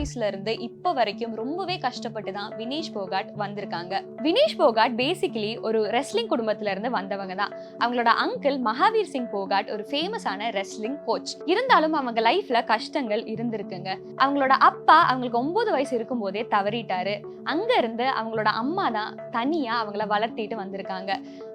வயசுல இருந்து இப்ப வரைக்கும் ரொம்பவே கஷ்டப்பட்டு தான் வினேஷ் போகாட் வந்திருக்காங்க. வினேஷ் போகாட் பேசிக்கலி ஒரு ரெஸ்லிங் குடும்பத்துல இருந்து வந்தவங்க தான். அவங்களோட அங்கிள் மகாவீர் சிங் போகாட் ஒரு ஃபேமஸான ரெஸ்லிங் கோச். இருந்தாலும் அவங்க லைஃப்ல கஷ்டங்கள் இருந்திருக்குங்க. அவங்களோட அப்பா அவங்களுக்கு 9 வயசு இருக்கும் போதே தவறிட்டாரு. அங்க இருந்து அவங்களோட அம்மா தான் தனியா அவங்கள வளர்த்திட்டு வந்திருக்காங்க.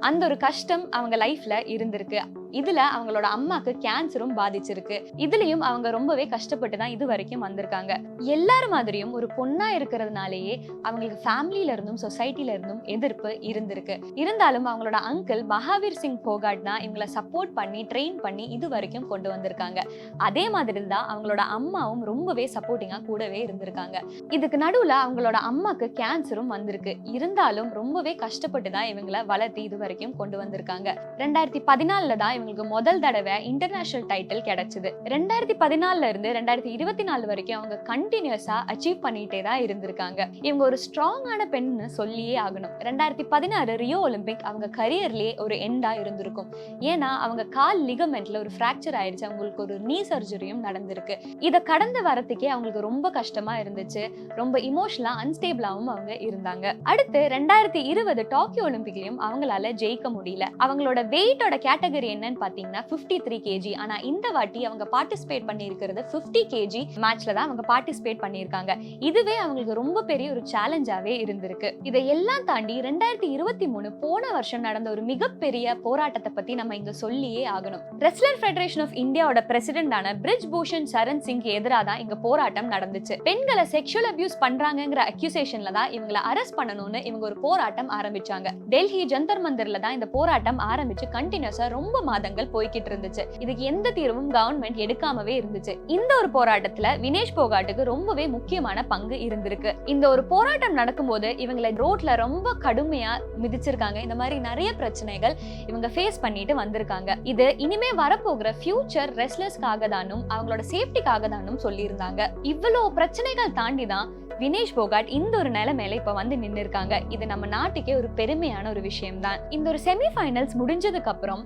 அந்த ஒரு கஷ்டம் அவங்க லைஃப்ல இருந்திருக்கு. இதுல அவங்களோட அம்மாக்கு கேன்சரும் பாதிச்சிருக்கு. இதுலயும் அவங்க ரொம்பவே கஷ்டப்பட்டு தான் இது வரைக்கும் வந்திருக்காங்க. எல்லாரும் மாதிரியும் ஒரு பொண்ணா இருக்கிறதுனாலேயே அவங்களுக்கு ஃபேமிலியில இருந்தும் சொசைட்டில இருந்தும் எதிர்ப்பு இருந்திருக்கு. இருந்தாலும் அவங்களோட அங்கிள் மகாவீர் சிங் போகாட் தான் இவங்களை சப்போர்ட் பண்ணி ட்ரெயின் பண்ணி இது வரைக்கும் கொண்டு வந்திருக்காங்க. அதே மாதிரி தான் அவங்களோட அம்மாவும் ரொம்பவே சப்போர்ட்டிங்கா கூடவே இருந்திருக்காங்க. இதுக்கு நடுவுல அவங்களோட அம்மாக்கு கேன்சரும் வந்திருக்கு. இருந்தாலும் ரொம்பவே கஷ்டப்பட்டு தான் இவங்களை வளர்த்தி இது வரைக்கும் கொண்டு வந்திருக்காங்க. 2014 தான் இவங்களுக்கு முதல் தடவை இன்டர்நேஷனல் டைட்டில் கிடைச்சது. 2014 இருந்து 2024 வரைக்கும் அவங்க கண்டினியூஸா அச்சீவ் பண்ணிட்டே தான் இருந்திருக்காங்க. இவங்க ஒரு ஸ்ட்ராங்கான பெண்னு சொல்லியே ஆகணும். 2016 ரியோ ஒலிம்பிக் அவங்க கரியர்லயே ஒரு எண்டா இருந்திருக்கும். ஏன்னா அவங்க கால் லிகமெண்ட்ல ஒரு ஃப்ராக்சர் ஆயிடுச்சு. அவங்களுக்கு ஒரு நீ சர்ஜரியும் நடந்திருக்கு. இதை கடந்து வரதுக்கே அவங்களுக்கு ரொம்ப கஷ்டமா இருந்துச்சு. ரொம்ப இமோஷனலா அன்ஸ்டேபிளாவும் அவங்க இருந்தாங்க. அடுத்து 2020 டோக்கியோ ஒலிம்பிக்லயும் அவங்களால ஜெயிக்க முடியல. அவங்களோட வெயிட்டோட கேட்டகரி என்னன்னு பாத்தீங்கன்னா 53 kg. ஆனா இந்த வாட்டி அவங்க பார்ட்டிசிபேட் பண்ணியிருக்கிறது 50 kg மேட்ச்ல தான் அவங்க பார்ட்டிசிபேட் பண்ணியிருக்காங்க. இதுவே அவங்களுக்கு ரொம்ப பெரிய ஒரு சேலஞ்சாவே இருந்திருக்கு. இதையெல்லாம் தாண்டி 2023 போன வருஷம் நடந்த ஒரு மிகப்பெரிய போராட்டத்தை பத்தி நம்ம இங்க சொல்லியே ஆகணும். ரெஸ்லர் ஃபெடரேஷன் ஆஃப் இந்தியாவோட பிரசிடென்டான பிரிஜ் பூஷன் சரண் சிங் எதிராக தான் இங்க போராட்டம் நடந்துச்சு. பெண்களை செக்ஷுவல் அபியூஸ் பண்றாங்கங்கிற அக்யூசேஷன்ல தான் இவங்களை அரெஸ்ட் பண்ணணும்னு இவங்க ஒரு போராட்டம் ஆரம்பிச்சாங்க. டெல்லி ஜந்தர் மந்தர்ல தான் இந்த போராட்டம் ஆரம்பிச்சு கண்டினியூஸா ரொம்ப மாதங்கள் போய்கிட்டு இருந்துச்சு. இதுக்கு எந்த தீர்வும் கவர்மெண்ட் எடுக்காமவே இருந்துச்சு. இந்த ஒரு போராட்டத்துல வினேஷ் போகாட்டுக்கு ரொம்பவே முக்கியமான பங்கு இருந்திருக்கு. இந்த ஒரு போராட்டம் நடக்கும்போது இவங்களை ரோட்ல ரொம்ப கடுமையா மிதிச்சிருக்காங்க. இந்த மாதிரி நிறைய பிரச்சனைகள் இவங்க ஃபேஸ் பண்ணிட்டு வந்திருக்காங்க. இது இனிமே வரப்போகிற ஃபியூச்சர் ரெஸ்லர்ஸ்க்காக தானும் அவங்களோட சேஃப்டிக்காக தானும் சொல்லியிருந்தாங்க. இவ்வளவு பிரச்சனைகள் தாண்டி தான் வினேஷ் போகாட் இந்த ஒரு நிலைமையில இப்ப வந்து நின்று இருக்காங்க. இது நம்ம நாட்டுக்கே ஒரு பெருமையான ஒரு விஷயம் தான். இந்த ஒரு செமி ஃபைனல்ஸ் முடிஞ்சதுக்கு அப்புறம்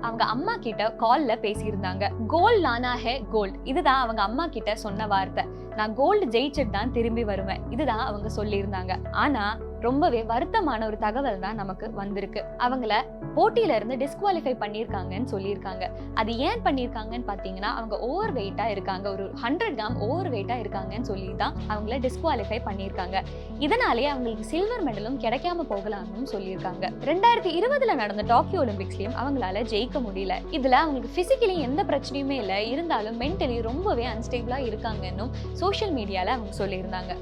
அவங்க அம்மா கிட்ட கால்ல பேசியிருந்தாங்க. கோல்ட் லானா ஹே கோல்ட், இதுதான் அவங்க அம்மா கிட்ட சொன்ன வார்த்தை. நான் கோல்டு ஜெயிச்சுட்டு தான் திரும்பி வருவேன், இதுதான் அவங்க சொல்லியிருந்தாங்க. ஆனா ரொம்பவே வருத்தமான ஒரு தகவல் தான் நமக்கு வந்திருக்கு. அவங்கள போட்டியில இருந்து டிஸ்குவாலிஃபை பண்ணியிருக்காங்கன்னு சொல்லியிருக்காங்க. அது ஏன் பண்ணியிருக்காங்கன்னு பாத்தீங்கன்னா அவங்க ஓவர் வெயிட்டா இருக்காங்க, ஒரு 100 கிராம் ஓவர் வெயிட்டா இருக்காங்கன்னு சொல்லி தான் அவங்கள டிஸ்குவாலிஃபை பண்ணியிருக்காங்க. இதனாலேயே அவங்களுக்கு சில்வர் மெடலும் கிடைக்காம போகலாம்னு சொல்லியிருக்காங்க. 2020 நடந்த டோக்கியோ ஒலிம்பிக்ஸ்லயும் அவங்களால ஜெயிக்க முடியல. இதுல அவங்களுக்கு பிசிக்கலி எந்த பிரச்சனையுமே இல்லை, இருந்தாலும் மென்டலி ரொம்பவே அன்ஸ்டேபிளா இருக்காங்கன்னு சோஷியல் மீடியால அவங்க சொல்லியிருந்தாங்க.